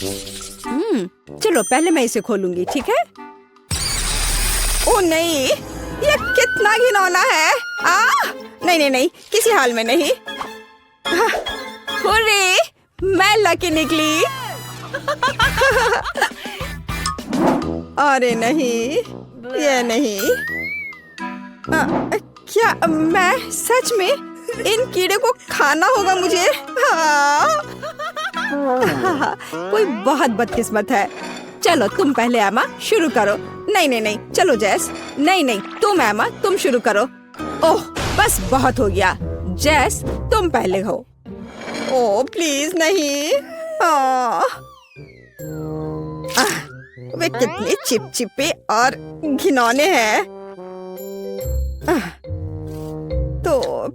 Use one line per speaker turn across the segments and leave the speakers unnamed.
चलो पहले मैं इसे खोलूंगी, ठीक है? ओ नहीं, ये कितना घिनौना है। नहीं नहीं नहीं, किसी हाल में नहीं। हुर्रे, मैं लकी निकली। अरे नहीं, ये नहीं। क्या मैं सच में इन कीड़े को खाना होगा मुझे? कोई बहुत बदकिस्मत है। चलो तुम पहले एमा शुरू करो। नहीं नहीं नहीं, चलो जैस। नहीं नहीं, तुम एमा, तुम शुरू करो। ओह बस बहुत हो गया। जैस तुम पहले हो। ओह प्लीज नहीं। वे कितने चिपचिपे और घिनौने हैं। तो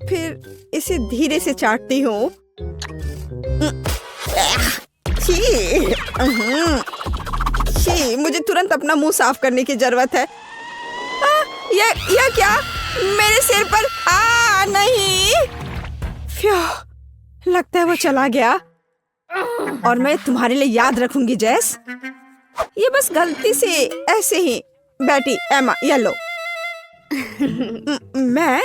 फिर इसे धीरे से चाटती हूँ। छी, मुझे तुरंत अपना मुंह साफ करने की जरूरत है। यह क्या मेरे सिर पर? नहीं। लगता है वो चला गया। और मैं तुम्हारे लिए याद रखूंगी जैस। ये बस गलती से ऐसे ही बैठी। एमा ये लो। मैं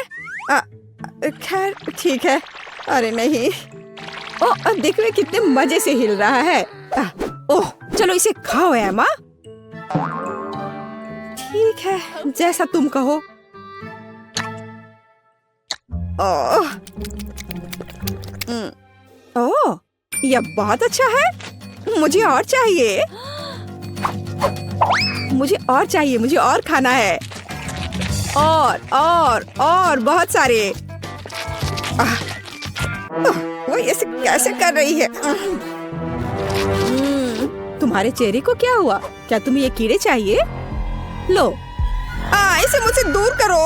खैर ठीक है। अरे नहीं। ओह देखो कितने मजे से हिल रहा है। ओह चलो इसे खाओ एमा। ठीक है, जैसा तुम कहो। ओह यह बहुत अच्छा है। मुझे और चाहिए। मुझे और खाना है। और बहुत सारे। वो ऐसे कैसे कर रही है? तुम्हारे चेहरे को क्या हुआ? क्या तुम्हें ये कीड़े चाहिए? लो। इसे मुझसे दूर करो।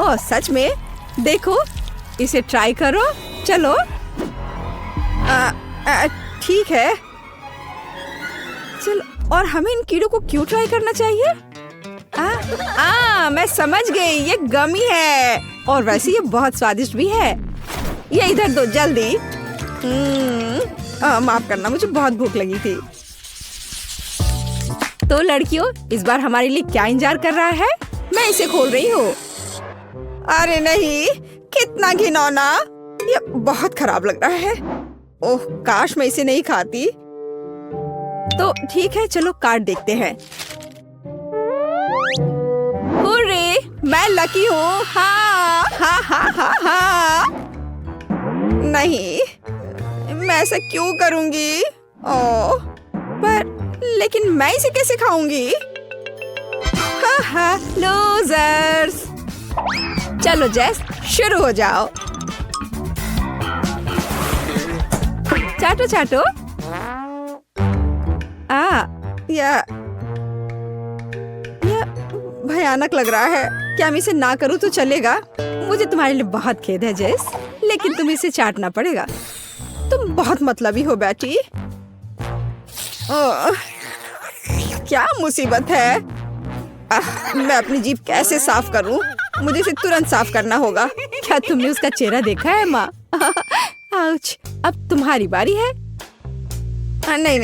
ओह सच में? देखो इसे ट्राई करो। चलो। ठीक है। चलो, और हमें इन कीड़ों को क्यों ट्राई करना चाहिए? मैं समझ गई, ये गमी है। और वैसे ये बहुत स्वादिष्ट भी है। ये इधर दो जल्दी। माफ करना, मुझे बहुत भूख लगी थी। तो लड़कियों, इस बार हमारे लिए क्या इंतजार कर रहा है? मैं इसे खोल रही हूँ। अरे नहीं, कितना घिनौना। ये बहुत खराब लग रहा है। ओह काश मैं इसे नहीं खाती। तो ठीक है, चलो कार्ड देखते हैं। हुर्रे, मैं लकी हूँ। हाँ। नहीं, मैं ऐसा क्यों करूँगी? ओह पर लेकिन मैं इसे कैसे खाऊंगी? लूजर्स। चलो जैस शुरू हो जाओ। चाटो। यह भयानक लग रहा है। क्या मैं इसे ना करूँ तो चलेगा? मुझे तुम्हारे लिए बहुत खेद है जैस, लेकिन तुम्हें इसे चाटना पड़ेगा। तुम बहुत मतलबी हो बेटी। क्या मुसीबत है। मैं अपनी जीभ कैसे साफ करूं? मुझे इसे तुरंत साफ करना होगा। क्या तुमने उसका चेहरा देखा है माँ? आउच, अब तुम्हारी बारी है। नहीं,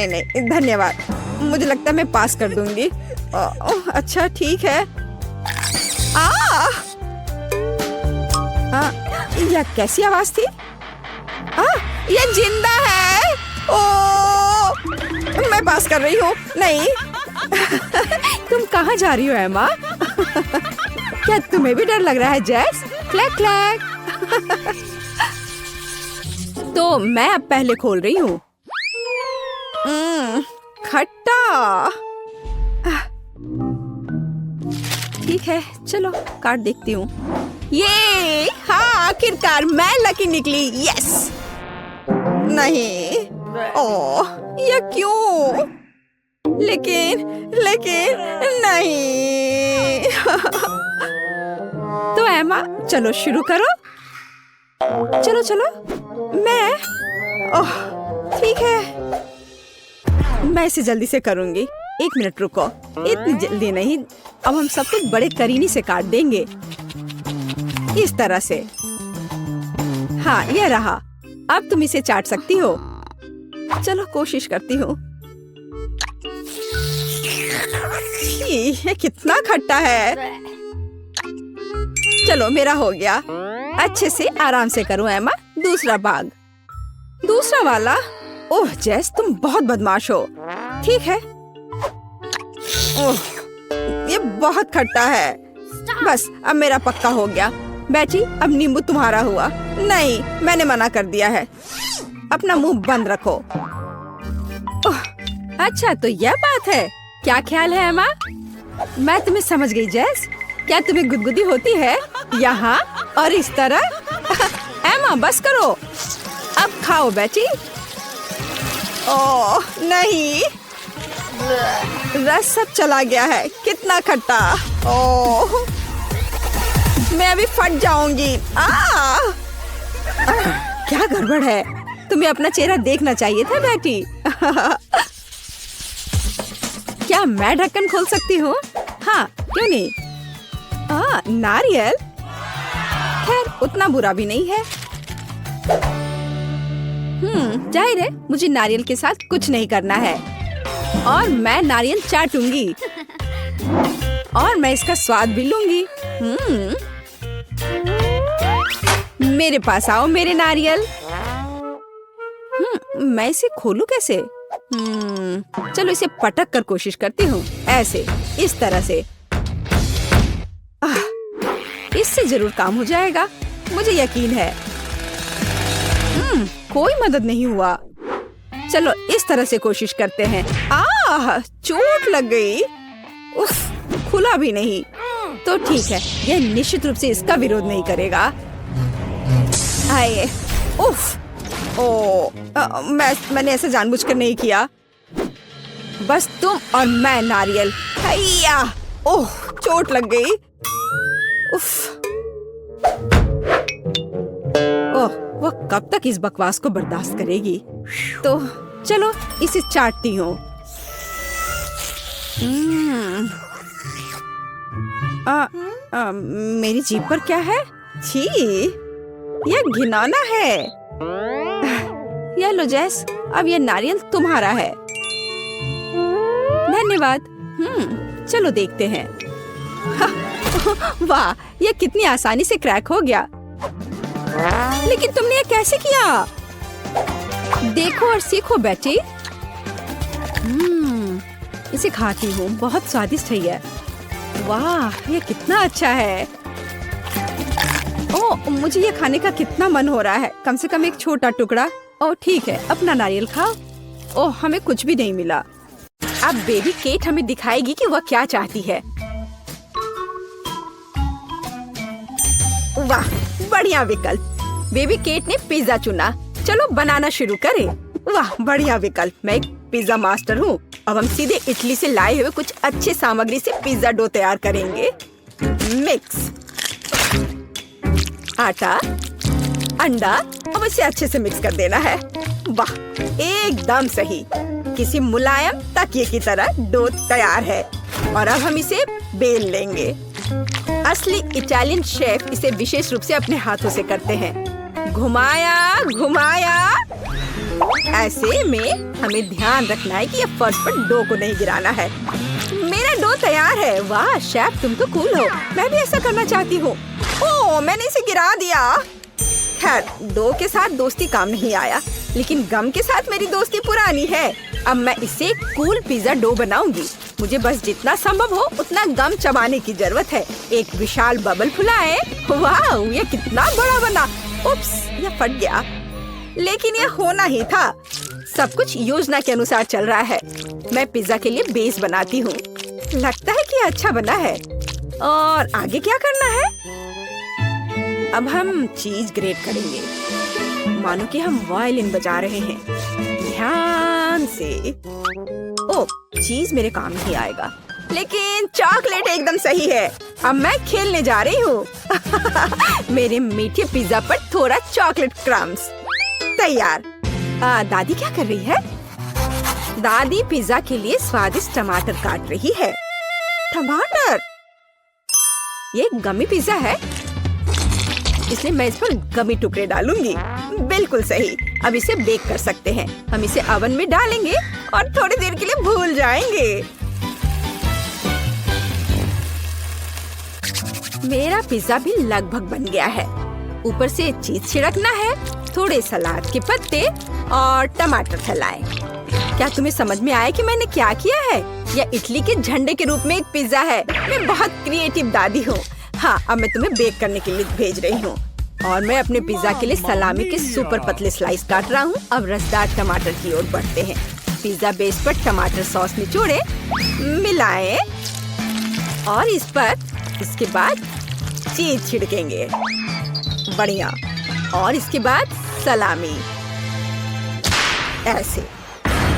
धन्यवाद। मुझे लगता है मैं पास कर दूंगी। अच्छा ठीक है। यह कैसी आवाज थी? यह जिंदा है। मैं पास कर रही हूँ। नहीं। तुम कहाँ जा रही हो एमा? क्या तुम्हें भी डर लग रहा है जैस? Clack clack. तो मैं अब पहले खोल रही हूँ। खट्टा। ठीक है, चलो कार्ड देखती हूँ। ये आखिरकार मैं लकी निकली। यस। नहीं। ओह ये क्यों? लेकिन नहीं। तो एमा चलो शुरू करो। चलो मैं। ओह ठीक है, मैं इसे जल्दी से करूंगी। 1 मिनट रुको। इतनी जल्दी नहीं, अब हम सब कुछ बड़े करीनी से काट देंगे। इस तरह से। हाँ ये रहा। अब तुम इसे चाट सकती हो। चलो कोशिश करती हूँ। ये कितना खट्टा है। चलो मेरा हो गया। अच्छे से आराम से करो एमा। दूसरा भाग, दूसरा वाला। ओह जेस, तुम बहुत बदमाश हो। ठीक है। ओह ये बहुत खट्टा है। बस अब मेरा पक्का हो गया। बैची, अब नींबू तुम्हारा हुआ। नहीं, मैंने मना कर दिया है। अपना मुंह बंद रखो। ओह, अच्छा तो यह बात है। क्या ख्याल है एमा? मैं तुम्हें समझ गई जेस। क्या तुम्हें गुदगुदी होती है यहाँ और इस तरह? एमा बस करो, अब खाओ बैची। ओह नहीं, रस सब चला गया है। कितना खट्टा। ओह मैं अभी फट जाऊंगी। क्या गड़बड़ है? तुम्हें अपना चेहरा देखना चाहिए था बेटी। क्या मैं ढक्कन खोल सकती हूँ? हाँ क्यों नहीं। नारियल, खैर उतना बुरा भी नहीं है। जाहिर है मुझे नारियल के साथ कुछ नहीं करना है और मैं नारियल चाटूंगी और मैं इसका स्वाद भी लूंगी। मेरे पास आओ मेरे नारियल। मैं इसे खोलूं कैसे? चलो इसे पटक कर कोशिश करती हूँ। ऐसे, इस तरह से। इससे जरूर काम हो जाएगा, मुझे यकीन है। कोई मदद नहीं हुआ। चलो इस तरह से कोशिश करते हैं। चोट लग गई। उफ, खुला भी नहीं। तो ठीक है, यह निश्चित रूप से इसका विरोध नहीं करेगा। आए, उफ, मैंने ऐसा जानबूझकर नहीं किया। बस तुम और मैं नारियल। हैया, ओह चोट लग गई। उफ, ओह वो कब तक इस बकवास को बर्दाश्त करेगी? तो चलो इसे चाटती हूँ। मेरी जीभ पर क्या है? छी, यह घिनौना है। यह लो जेस, अब यह नारियल तुम्हारा है। धन्यवाद। चलो देखते हैं। वाह, यह कितनी आसानी से क्रैक हो गया। लेकिन तुमने ये कैसे किया? देखो और सीखो बेटी। इसे खाती हूँ, बहुत स्वादिष्ट है यह। वाह, ये कितना अच्छा है। ओह, मुझे ये खाने का कितना मन हो रहा है। कम से कम एक छोटा टुकड़ा। ओह ठीक है, अपना नारियल खाओ। ओह, हमें कुछ भी नहीं मिला। अब बेबी केट हमें दिखाएगी कि वह क्या चाहती है। वाह, बढ़िया विकल्प। बेबी केट ने पिज्जा चुना। चलो बनाना शुरू करें। वाह, बढ़िया विकल्प। मैं एक पिज्जा मास्टर हूँ। अब हम सीधे इटली से लाए हुए कुछ अच्छे सामग्री से पिज्जा डो तैयार करेंगे। मिक्स आटा, अंडा, अब इसे अच्छे से मिक्स कर देना है। वाह, एकदम सही। किसी मुलायम तकिए की तरह डो तैयार है और अब हम इसे बेल लेंगे। असली इटालियन शेफ इसे विशेष रूप से अपने हाथों से करते हैं। घुमाया घुमाया। ऐसे में हमें ध्यान रखना है कि ये फर्श पर डो को नहीं गिराना है। मेरा डो तैयार है। वाह शेफ, तुम तो कूल हो। मैं भी ऐसा करना चाहती हूँ। ओह, मैंने इसे गिरा दिया। खैर, डो के साथ दोस्ती काम नहीं आया, लेकिन गम के साथ मेरी दोस्ती पुरानी है। अब मैं इसे कूल पिज्जा डो बनाऊंगी। मुझे बस जितना संभव हो उतना गम चबाने की जरूरत है। एक विशाल बबल फुलाए। वाह, ये कितना बड़ा बना। उप्स, ये फट गया। लेकिन ये होना ही था। सब कुछ योजना के अनुसार चल रहा है। मैं पिज्जा के लिए बेस बनाती हूँ। लगता है कि अच्छा बना है। और आगे क्या करना है? अब हम चीज ग्रेट करेंगे, मानो कि हम वायलिन बजा रहे हैं। ध्यान से। ओह, चीज मेरे काम नहीं आएगा, लेकिन चॉकलेट एकदम सही है। अब मैं खेलने जा रही हूँ। मेरे मीठे पिज्जा पर थोड़ा चॉकलेट क्रम्स तैयार। दादी क्या कर रही है? दादी पिज्जा के लिए स्वादिष्ट टमाटर काट रही है। टमाटर? ये गमी पिज्जा है, इसलिए मैं इस पर गमी टुकड़े डालूंगी। बिल्कुल सही। अब इसे बेक कर सकते हैं। हम इसे ओवन में डालेंगे और थोड़ी देर के लिए भूल जाएंगे। मेरा पिज्जा भी लगभग बन गया है। ऊपर से चीज छिड़कना है, थोड़े सलाद के पत्ते और टमाटर फैलाएं। क्या तुम्हें समझ में आया कि मैंने क्या किया है? यह इटली के झंडे के रूप में एक पिज्जा है। मैं बहुत क्रिएटिव दादी हूँ। हाँ, अब मैं तुम्हें बेक करने के लिए भेज रही हूँ। और मैं अपने पिज्जा के लिए सलामी के सुपर पतले स्लाइस काट रहा हूँ। अब रसदार टमाटर की ओर बढ़ते हैं। पिज्जा बेस पर टमाटर सॉस निचोड़े, मिलाएं और इसके बाद चीज छिड़केंगे। बढ़िया। और इसके बाद सलामी। ऐसे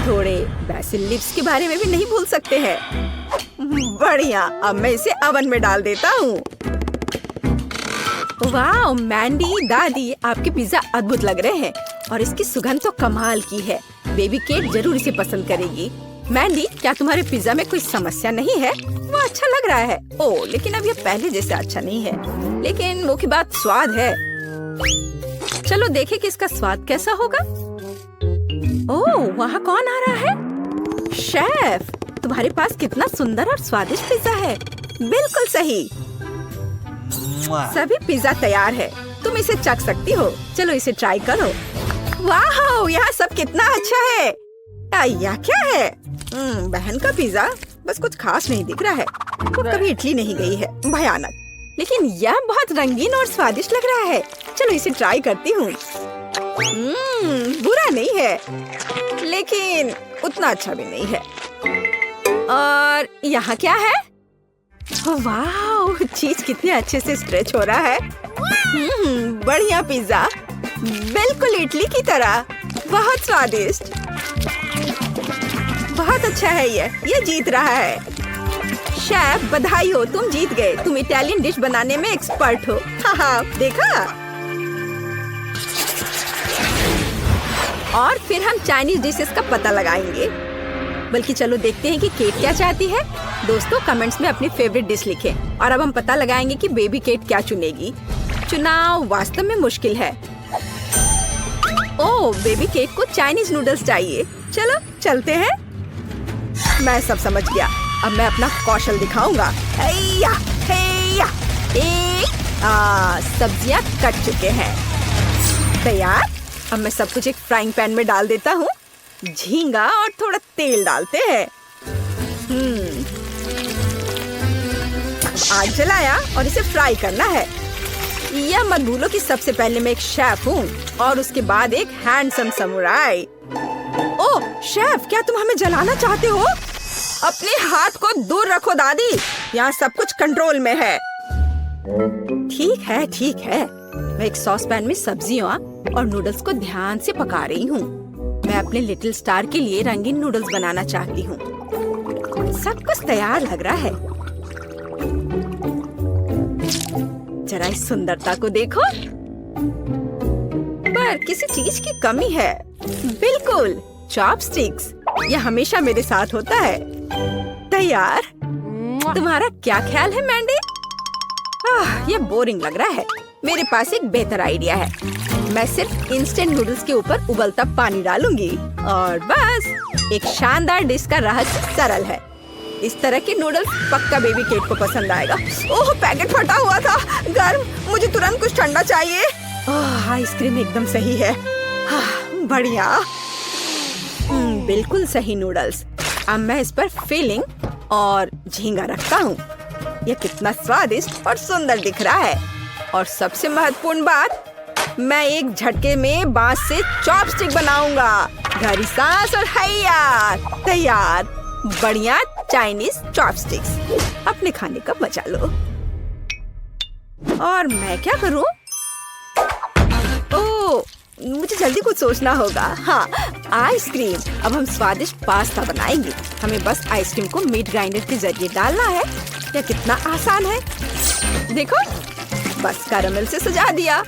थोड़े बेसिल लीव्स के बारे में भी नहीं भूल सकते हैं। बढ़िया। अब मैं इसे ओवन में डाल देता हूँ। वाह मैंडी, दादी, आपके पिज्जा अद्भुत लग रहे हैं और इसकी सुगंध तो कमाल की है। बेबी केट जरूर इसे पसंद करेगी। मैंडी, क्या तुम्हारे पिज्जा में कोई समस्या नहीं है? वो अच्छा लग रहा है। ओह, लेकिन अब ये पहले जैसे अच्छा नहीं है। लेकिन मुख्य बात स्वाद है। चलो देखें कि इसका स्वाद कैसा होगा। ओह, वहाँ कौन आ रहा है? शेफ, तुम्हारे पास कितना सुंदर और स्वादिष्ट पिज्जा है। बिल्कुल सही। सभी पिज्जा तैयार है। तुम इसे चख सकती हो। चलो इसे ट्राई करो। वाह, यहाँ सब कितना अच्छा है। यह क्या है? बहन का पिज्जा बस कुछ खास नहीं दिख रहा है। वो कभी इटली नहीं गई है। भयानक। लेकिन यह बहुत रंगीन और स्वादिष्ट लग रहा है। चलो इसे ट्राई करती हूँ। बुरा नहीं है, लेकिन उतना अच्छा भी नहीं है। और यहाँ क्या है? वाह, चीज कितने अच्छे से स्ट्रेच हो रहा है। बढ़िया पिज्जा, बिल्कुल इटली की तरह। बहुत स्वादिष्ट। बहुत अच्छा है ये जीत रहा है। शेफ, बधाई हो, तुम जीत गए। तुम इटालियन डिश बनाने में एक्सपर्ट हो। हाँ, देखा। और फिर हम चाइनीज डिशेस का पता लगाएंगे। बल्कि चलो देखते हैं कि केट क्या चाहती है। दोस्तों, कमेंट्स में अपनी फेवरेट डिश लिखें। और अब हम पता लगाएंगे कि बेबी केट क्या चुनेगी। चुनाव वास्तव में मुश्किल है। ओह, बेबी केट को चाइनीज नूडल्स चाहिए। चलो चलते हैं। मैं सब समझ गया। अब मैं अपना कौशल दिखाऊंगा। हैया, हैया। सब्जियां कट चुके हैं। तैयार। अब मैं सब कुछ एक फ्राइंग पैन में डाल देता हूँ। झींगा और थोड़ा तेल डालते हैं। आग जलाया और इसे फ्राई करना है। यह मत भूलो कि सबसे पहले मैं एक शेफ हूँ और उसके बाद एक हैंडसम समुराई। ओह शेफ, क्या तुम हमें जलाना चाहते हो? अपने हाथ को दूर रखो दादी। यहाँ सब कुछ कंट्रोल में है। ठीक है, ठीक है। मैं एक सॉस पैन में सब्जियाँ और नूडल्स को ध्यान से पका रही हूँ। मैं अपने लिटिल स्टार के लिए रंगीन नूडल्स बनाना चाहती हूँ। सब कुछ तैयार लग रहा है। जरा इस सुंदरता को देखो। पर किसी चीज की कमी है। बिल्कुल, चॉपस्टिक्स। यह हमेशा मेरे साथ होता है। तैयार। तुम्हारा क्या ख्याल है मैंडी? यह बोरिंग लग रहा है। मेरे पास एक बेहतर आइडिया है। मैं सिर्फ इंस्टेंट नूडल्स के ऊपर उबलता पानी डालूंगी और बस। एक शानदार डिश का रहस्य सरल है। इस तरह के नूडल्स पक्का बेबी केट को पसंद आएगा। ओह, पैकेट फटा हुआ था। गर्म। मुझे तुरंत कुछ ठंडा चाहिए। आइसक्रीम एकदम सही है। बढ़िया। बिल्कुल सही नूडल्स। अब मैं इस पर फिलिंग और झींगा रखता हूँ। यह कितना स्वादिष्ट और सुंदर दिख रहा है। और सबसे महत्वपूर्ण बात, मैं एक झटके में बांस से चॉपस्टिक बनाऊंगा। गहरी सांस और हैया, तैयार। बढ़िया चाइनीज चॉपस्टिक्स। अपने खाने का मजा लो। और मैं क्या करूं? ओह, मुझे जल्दी कुछ सोचना होगा। हाँ, आइसक्रीम। अब हम स्वादिष्ट पास्ता बनाएंगे। हमें बस आइसक्रीम को मीट ग्राइंडर के जरिए डालना है। यह कितना आसान है। देखो, बस कैरेमल से सजा दिया।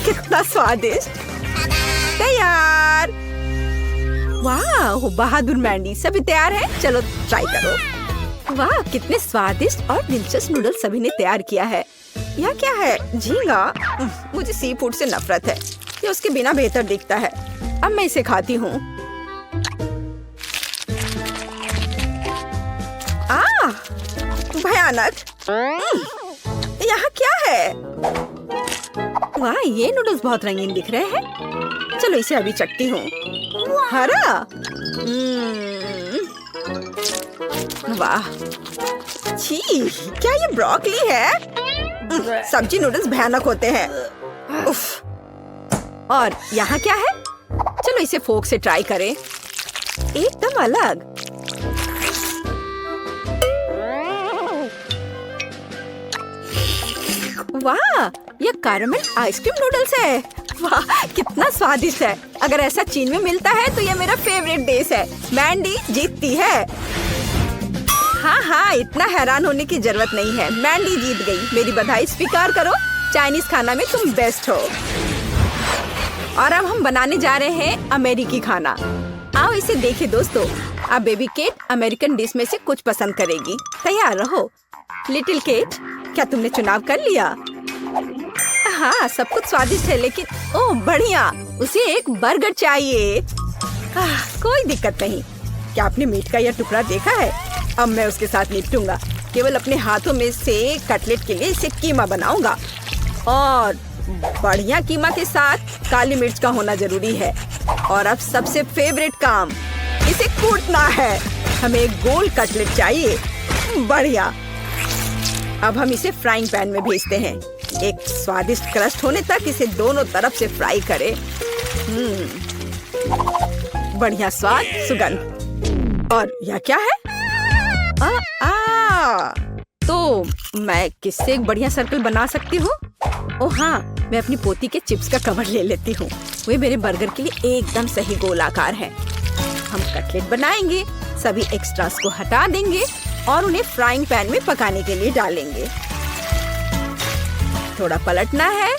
कितना स्वादिष्ट। तैयार। वाह, बहादुर मैंडी। सभी तैयार है? चलो ट्राई करो। वाह, कितने स्वादिष्ट और दिलचस्प नूडल्स सभी ने तैयार किया है। यह क्या है? झींगा। मुझे सी फूड से नफरत है। ये उसके बिना बेहतर दिखता है। अब मैं इसे खाती हूँ। भयानक। यहाँ क्या है? वाह, ये नूडल्स बहुत रंगीन दिख रहे हैं। चलो इसे अभी चखती हूँ। हरा। वाह, छी, क्या ये ब्रोकली है? सब्जी नूडल्स भयानक होते हैं। उफ। और यहाँ क्या है? चलो इसे फोक से ट्राई करें। एकदम अलग। वाह, ये कैरेमल आइसक्रीम नूडल्स है। वाह, कितना स्वादिष्ट है। अगर ऐसा चीन में मिलता है तो ये मेरा फेवरेट डिश है। मैंडी जीतती है। हाँ, इतना हैरान होने की जरूरत नहीं है। मैंडी जीत गई। मेरी बधाई स्वीकार करो। चाइनीज खाना में तुम बेस्ट हो। और अब हम बनाने जा रहे हैं अमेरिकी खाना। आओ इसे देखें दोस्तों। अब बेबी केट अमेरिकन डिश में से कुछ पसंद करेगी। तैयार रहो। लिटिल केट, क्या तुमने चुनाव कर लिया? हाँ, सब कुछ स्वादिष्ट है, लेकिन ओह बढ़िया, उसे एक बर्गर चाहिए। कोई दिक्कत नहीं। क्या आपने मीट का यह टुकड़ा देखा है? अब मैं उसके साथ निपटूंगा। केवल अपने हाथों में से कटलेट के लिए इसे कीमा बनाऊंगा। और बढ़िया कीमा के साथ काली मिर्च का होना जरूरी है। और अब सबसे फेवरेट काम, इसे कूटना है। हमें एक गोल कटलेट चाहिए। बढ़िया। अब हम इसे फ्राइंग पैन में भेजते हैं। एक स्वादिष्ट क्रस्ट होने तक इसे दोनों तरफ से फ्राई करें। बढ़िया स्वाद, सुगंध। और यह क्या है? तो मैं किससे एक बढ़िया सर्कल बना सकती हूँ? ओह हाँ, मैं अपनी पोती के चिप्स का कवर ले लेती हूँ। वे मेरे बर्गर के लिए एकदम सही गोल आकार है। हम कटलेट बनाएंगे, सभी एक्स्ट्रास को हटा देंगे और उन्हें फ्राइंग पैन में पकाने के लिए डालेंगे। थोड़ा पलटना है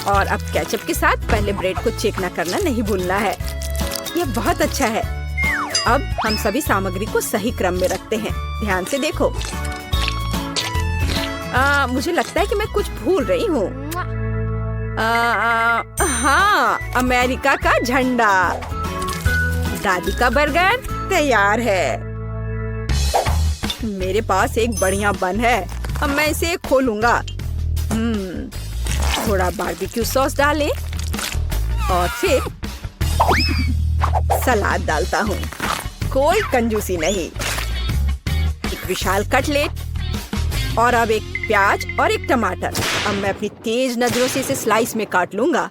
और अब केचप के साथ पहले ब्रेड को चेकना करना नहीं भूलना है। यह बहुत अच्छा है। अब हम सभी सामग्री को सही क्रम में रखते हैं। ध्यान से देखो। मुझे लगता है कि मैं कुछ भूल रही हूँ। हाँ, अमेरिका का झंडा। दादी का बर्गर तैयार है। मेरे पास एक बढ़िया बन है। अब मैं इसे खोलूंगा। थोड़ा बारबेक्यू सॉस डालें और फिर सलाद डालता हूँ। कोई कंजूसी नहीं। एक विशाल कटलेट और अब एक प्याज और एक टमाटर। अब मैं अपनी तेज नजरों से इसे स्लाइस में काट लूंगा।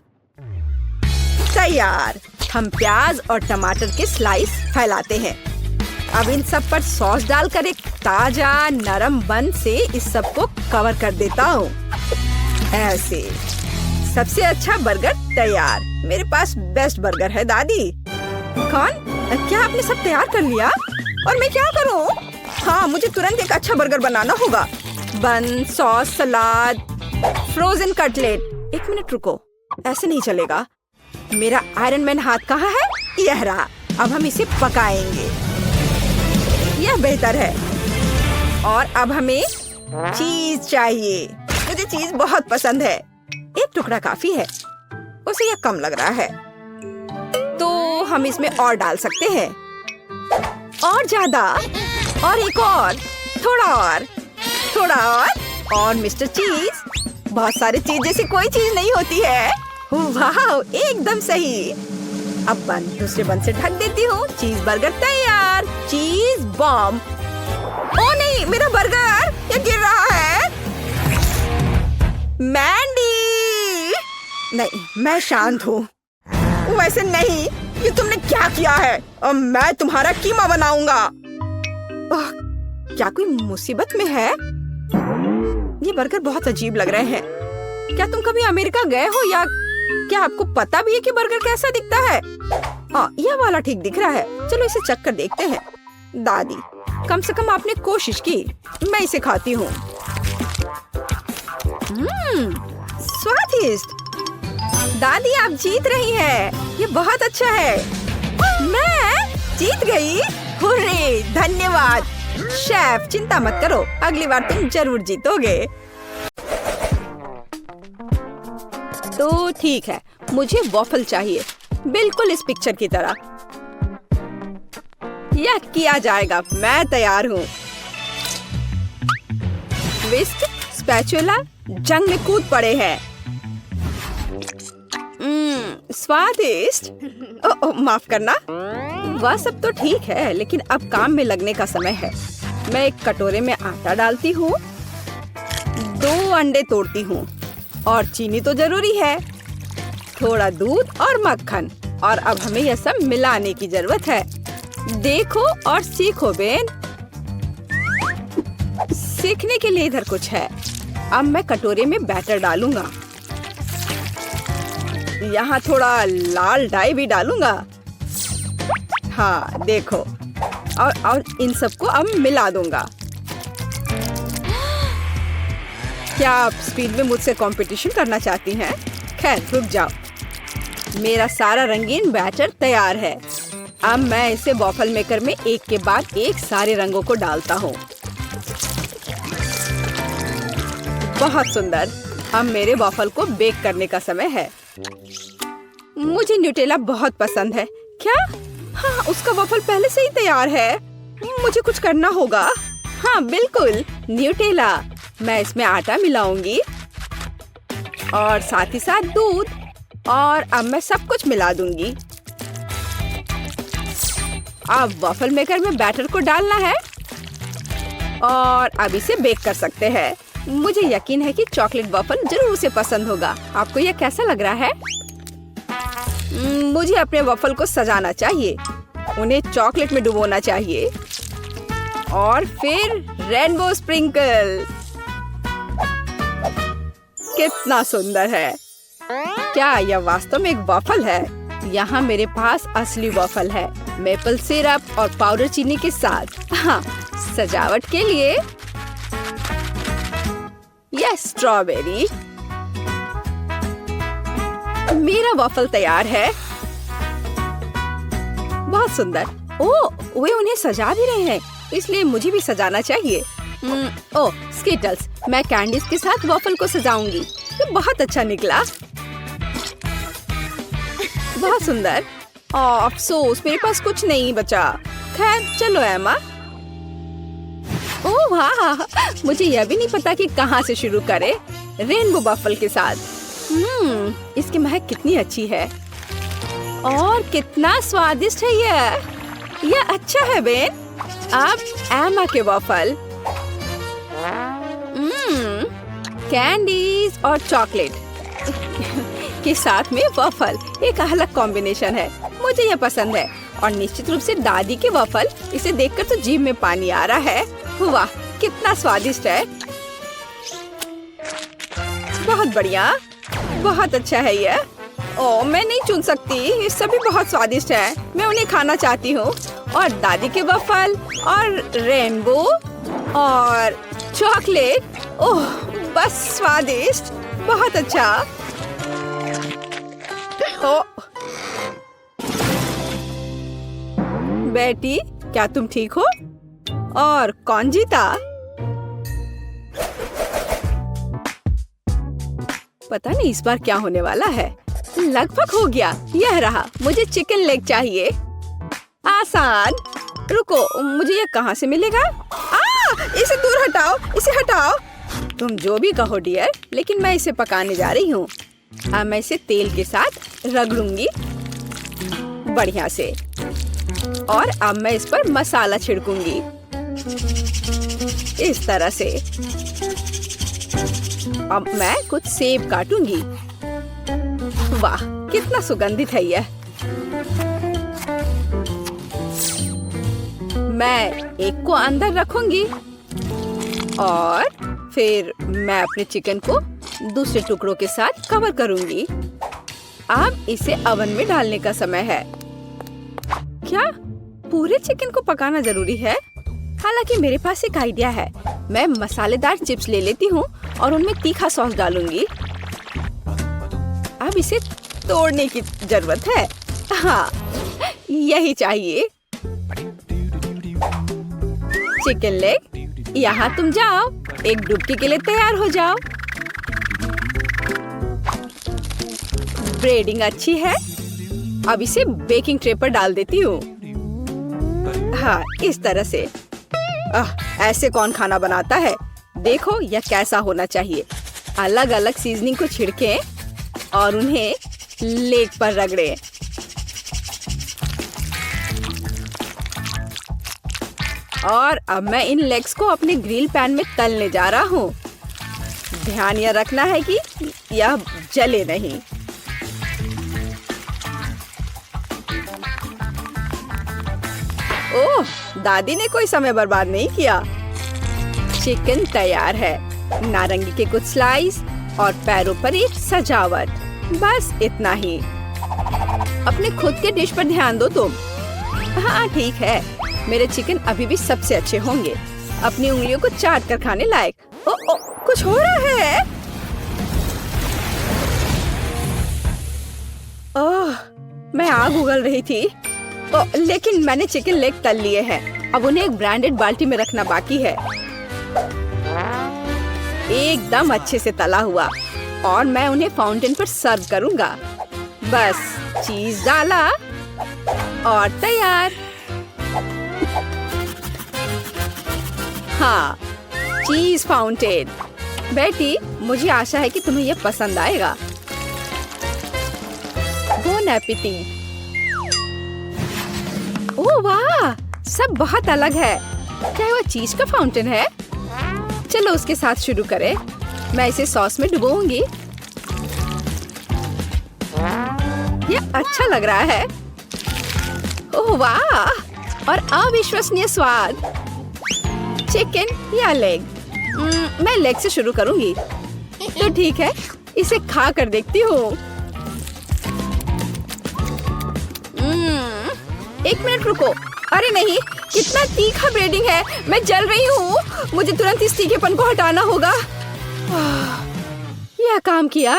तैयार। हम प्याज और टमाटर के स्लाइस फैलाते हैं। अब इन सब पर सॉस डालकर एक ताजा नरम बन से इस सब को कवर कर देता हूँ। ऐसे सबसे अच्छा बर्गर तैयार। मेरे पास बेस्ट बर्गर है दादी। कौन? क्या आपने सब तैयार कर लिया? और मैं क्या करूँ? हाँ, मुझे तुरंत एक अच्छा बर्गर बनाना होगा। बन, सॉस, सलाद, फ्रोजन कटलेट। एक मिनट रुको, ऐसे नहीं चलेगा। मेरा आयरन मैन हाथ कहाँ है? यह रहा। अब हम इसे पकाएंगे। यह बेहतर है। और अब हमें चीज चाहिए। मुझे चीज बहुत पसंद है। एक टुकड़ा काफी है। उसे यह कम लग रहा है, तो हम इसमें और डाल सकते हैं। और ज्यादा, और एक और, थोड़ा और मिस्टर चीज। बहुत सारे चीज जैसी कोई चीज नहीं होती है। वाह, एकदम सही। अब बन दूसरे बन से ढक देती हूँ। चीज बर्गर तैयार। चीज बॉम्ब। ओ नहीं, मेरा बर्गर ये गिर रहा है। मैंडी! नहीं, मैं शांत हूँ। वैसे नहीं, ये तुमने क्या किया है? अब मैं तुम्हारा कीमा बनाऊंगा। क्या कोई मुसीबत में है? ये बर्गर बहुत अजीब लग रहे हैं। क्या तुम कभी अमेरिका गए हो या क्या आपको पता भी है कि बर्गर कैसा दिखता है? यह वाला ठीक दिख रहा है। चलो इसे चख कर देखते हैं। दादी, कम से कम आपने कोशिश की। मैं इसे खाती हूँ। स्वादिष्ट। दादी, आप जीत रही हैं। ये बहुत अच्छा है। मैं जीत गई। हुर्रे, धन्यवाद शेफ। चिंता मत करो, अगली बार तुम जरूर जीतोगे। तो ठीक है, मुझे वॉफल चाहिए, बिल्कुल इस पिक्चर की तरह। यह किया जाएगा। मैं तैयार हूँ। ट्विस्ट, स्पैचुला, जंग में कूद पड़े हैं। स्वादिष्ट। माफ करना। वह सब तो ठीक है, लेकिन अब काम में लगने का समय है। मैं एक कटोरे में आटा डालती हूँ, 2 अंडे तोड़ती हूँ और चीनी तो जरूरी है, थोड़ा दूध और मक्खन। और अब हमें यह सब मिलाने की जरूरत है। देखो और सीखो बेन। सीखने के लिए इधर कुछ है। अब मैं कटोरे में बैटर डालूंगा। यहाँ थोड़ा लाल डाई भी डालूंगा। हाँ देखो, और इन सबको अब मिला दूंगा। क्या आप स्पीड में मुझसे कंपटीशन करना चाहती हैं? खैर रुक जाओ। मेरा सारा रंगीन बैटर तैयार है। अब मैं इसे वॉफल मेकर में एक के बाद एक सारे रंगों को डालता हूँ। बहुत सुंदर। अब मेरे वॉफल को बेक करने का समय है। मुझे न्यूटेला बहुत पसंद है। क्या? हाँ, उसका वॉफल पहले से ही तैयार है। मुझे कुछ करना होगा। हाँ बिल्कुल, न्यूटेला। मैं इसमें आटा मिलाऊंगी और साथ ही साथ दूध, और अब मैं सब कुछ मिला दूंगी। अब वॉफल मेकर में बैटर को डालना है और अब इसे बेक कर सकते हैं। मुझे यकीन है कि चॉकलेट वॉफल जरूर उसे पसंद होगा। आपको यह कैसा लग रहा है? मुझे अपने वॉफल को सजाना चाहिए, उन्हें चॉकलेट में डुबोना चाहिए और फिर रेनबो स्प्रिंकल। कितना सुंदर है। क्या यह वास्तव में एक वॉफल है? यहाँ मेरे पास असली वॉफल है, मेपल सिरप और पाउडर चीनी के साथ। हाँ, सजावट के लिए यह स्ट्रॉबेरी। मेरा वॉफल तैयार है। बहुत सुंदर। ओह, वे उन्हें सजा भी रहे हैं, इसलिए मुझे भी सजाना चाहिए। ओह, स्किटल्स। मैं कैंडीज के साथ वॉफल को सजाऊंगी। ये बहुत अच्छा निकला। बहुत सुंदर। अफसोस मेरे पास कुछ नहीं बचा। खैर चलो एमा। ओह वाह, मुझे यह भी नहीं पता कि कहाँ से शुरू करें। रेनबो वॉफल के साथ। इसकी महक कितनी अच्छी है और कितना स्वादिष्ट है यह अच्छा है बेन। अब एमा के वॉफल, कैंडीज और चॉकलेट के साथ में वॉफल एक अलग कॉम्बिनेशन है। मुझे यह पसंद है। और निश्चित रूप से दादी के वॉफल। इसे देखकर तो जीभ में पानी आ रहा है। वाह, कितना स्वादिष्ट है। बहुत बढ़िया, बहुत अच्छा है यह। ओह, मैं नहीं चुन सकती, ये सभी बहुत स्वादिष्ट है। मैं उन्हें खाना चाहती हूँ। और दादी के वॉफल और रेनबो और चॉकलेट। ओह, बस स्वादिष्ट, बहुत अच्छा। ओह बेटी, क्या तुम ठीक हो? और कौन जीता? पता नहीं इस बार क्या होने वाला है। लगभग हो गया। यह रहा। मुझे चिकन लेग चाहिए। आसान। रुको, मुझे यह कहाँ से मिलेगा? इसे दूर हटाओ, इसे हटाओ। तुम जो भी कहो डियर, लेकिन मैं इसे पकाने जा रही हूँ। अब मैं इसे तेल के साथ रगड़ूंगी बढ़िया से। और अब मैं इस पर मसाला छिड़कूंगी इस तरह से। अब मैं कुछ सेब काटूंगी। वाह, कितना सुगंधित है यह। मैं एक को अंदर रखूंगी और फिर मैं अपने चिकन को दूसरे टुकड़ों के साथ कवर करूंगी। अब इसे ओवन में डालने का समय है। क्या पूरे चिकन को पकाना जरूरी है? हालांकि मेरे पास एक आइडिया है। मैं मसालेदार चिप्स ले लेती हूँ और उनमें तीखा सॉस डालूंगी। अब इसे तोड़ने की जरूरत है। हाँ, यही चाहिए। चिकन लेग, यहाँ तुम जाओ, एक डुबकी के लिए तैयार हो जाओ। ब्रेडिंग अच्छी है। अब इसे बेकिंग ट्रे पर डाल देती हूँ। हाँ, इस तरह से। ऐसे कौन खाना बनाता है? देखो यह कैसा होना चाहिए। अलग अलग सीजनिंग को छिड़कें और उन्हें लेग पर रगड़ें। और अब मैं इन लेग्स को अपने ग्रिल पैन में तलने जा रहा हूँ। ध्यान यह रखना है कि यह जले नहीं। ओह, दादी ने कोई समय बर्बाद नहीं किया। चिकन तैयार है। नारंगी के कुछ स्लाइस और पैरों पर एक सजावट। बस इतना ही। अपने खुद के डिश पर ध्यान दो तुम। हाँ ठीक है, मेरे चिकन अभी भी सबसे अच्छे होंगे। अपनी उंगलियों को चाट कर खाने लायक। ओ, कुछ हो रहा है। ओह, मैं आग उगल रही थी। लेकिन मैंने चिकन लेग तल लिए हैं। अब उन्हें एक ब्रांडेड बाल्टी में रखना बाकी है। एकदम अच्छे से तला हुआ। और मैं उन्हें फाउंटेन पर सर्व करूंगा। बस चीज डाला और तैयार। हाँ, चीज फाउंटेन। बेटी, मुझे आशा है कि तुम्हें यह पसंद आएगा। Bone appétit. ओह वाह, सब बहुत अलग है। क्या वो चीज का फाउंटेन है? चलो उसके साथ शुरू करें। मैं इसे सॉस में डुबोऊंगी। यह अच्छा लग रहा है। ओह वाह, और अविश्वसनीय स्वाद। चिकन या लेग? मैं लेग से शुरू करूंगी। तो ठीक है, इसे खा कर देखती हूँ। एक मिनट रुको। अरे नहीं, कितना तीखा ब्रेडिंग है। मैं जल रही हूँ। मुझे तुरंत इस तीखेपन को हटाना होगा। यह काम किया।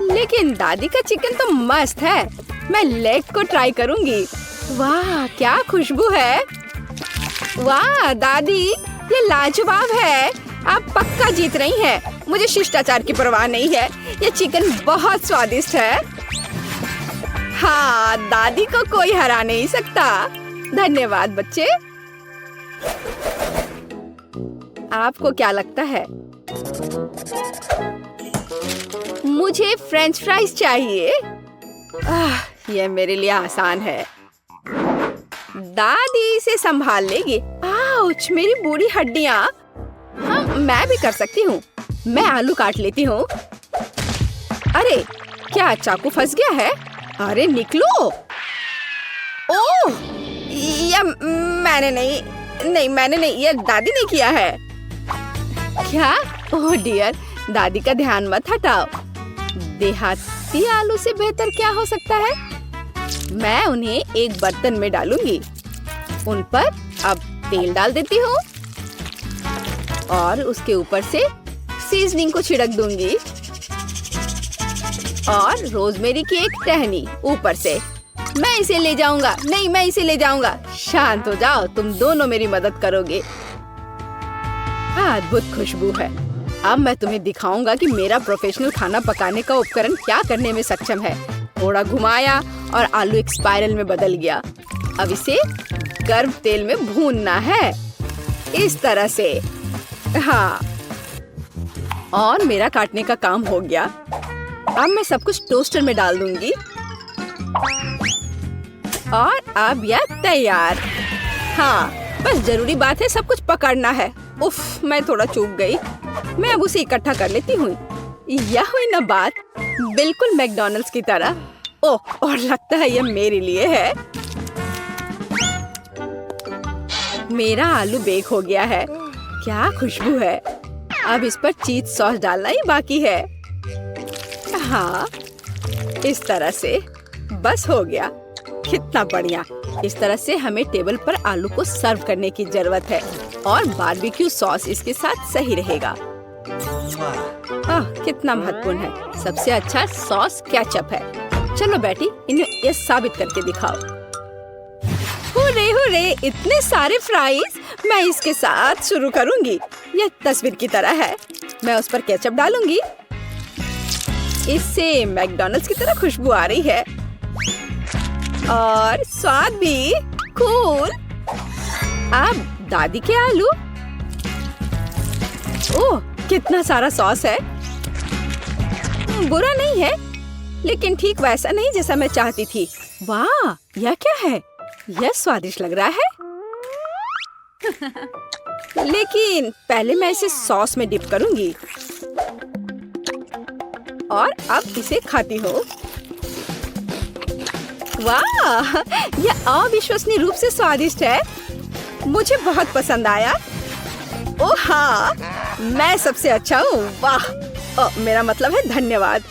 लेकिन दादी का चिकन तो मस्त है। मैं लेग को ट्राई करूंगी। वाह, क्या खुशबू है। वाह दादी, ये लाजवाब है। आप पक्का जीत रही हैं। मुझे शिष्टाचार की परवाह नहीं है। ये चिकन बहुत स्वादिष्ट है। हाँ, दादी को कोई हरा नहीं सकता। धन्यवाद बच्चे। आपको क्या लगता है? मुझे फ्रेंच फ्राइज चाहिए। यह मेरे लिए आसान है। दादी इसे संभाल लेगी। आउच, मेरी बूढ़ी हड्डियां। हाँ, मैं भी कर सकती हूँ। मैं आलू काट लेती हूँ। अरे, क्या चाकू फंस गया है? अरे निकलो। ओह, यह मैंने नहीं, यह दादी ने किया है। क्या? ओह डियर, दादी का ध्यान मत हटाओ। देहाती आलू से बेहतर क्या हो सकता है? मैं उन्हें एक बर्तन में डालूंगी। उन पर अब तेल डाल देती हूँ और उसके ऊपर से सीजनिंग को छिड़क दूंगी और रोजमेरी की एक टहनी ऊपर से। मैं इसे ले जाऊंगा। नहीं, मैं इसे ले जाऊंगा। शांत हो जाओ, तुम दोनों मेरी मदद करोगे। अद्भुत खुशबू है। अब मैं तुम्हें दिखाऊंगा कि मेरा प्रोफेशनल खाना पकाने का उपकरण क्या करने में सक्षम है। थोड़ा घुमाया और आलू एक स्पाइरल में बदल गया। अब इसे गर्म तेल में भूनना है, इस तरह से। हाँ, और मेरा काटने का काम हो गया। अब मैं सब कुछ टोस्टर में डाल दूंगी और अब यह तैयार। हाँ, बस जरूरी बात है सब कुछ पकड़ना है। उफ, मैं थोड़ा चूक गई। मैं अब उसे इकट्ठा कर लेती हूँ। यह हुई ना बात, बिल्कुल मैकडॉनल्ड्स की तरह। ओह, और लगता है यह मेरे लिए है। मेरा आलू बेक हो गया है। क्या खुशबू है। अब इस पर चीज सॉस डालना ही बाकी है। हाँ, इस तरह से बस हो गया। कितना बढ़िया। इस तरह से हमें टेबल पर आलू को सर्व करने की जरूरत है और बारबेक्यू सॉस इसके साथ सही रहेगा। कितना महत्वपूर्ण है। सबसे अच्छा सॉस केचप है। चलो बेटी, इन्हें ये साबित करके दिखाओ। हुर्रे हुर्रे, इतने सारे फ्राइज। मैं इसके साथ शुरू करूंगी। यह तस्वीर की तरह है। मैं उस पर केचप डालूंगी। इससे मैकडॉनल्ड्स की तरह खुशबू आ रही है और स्वाद भी कूल। अब दादी के आलू। ओह, कितना सारा सॉस है। बुरा नहीं है, लेकिन ठीक वैसा नहीं जैसा मैं चाहती थी। वाह, यह क्या है? यह स्वादिष्ट लग रहा है। लेकिन पहले मैं इसे सॉस में डिप करूंगी और अब इसे खाती हूँ। वाह, यह अविश्वसनीय रूप से स्वादिष्ट है। मुझे बहुत पसंद आया। ओह हाँ, मैं सबसे अच्छा हूँ। वाह, मेरा मतलब है धन्यवाद।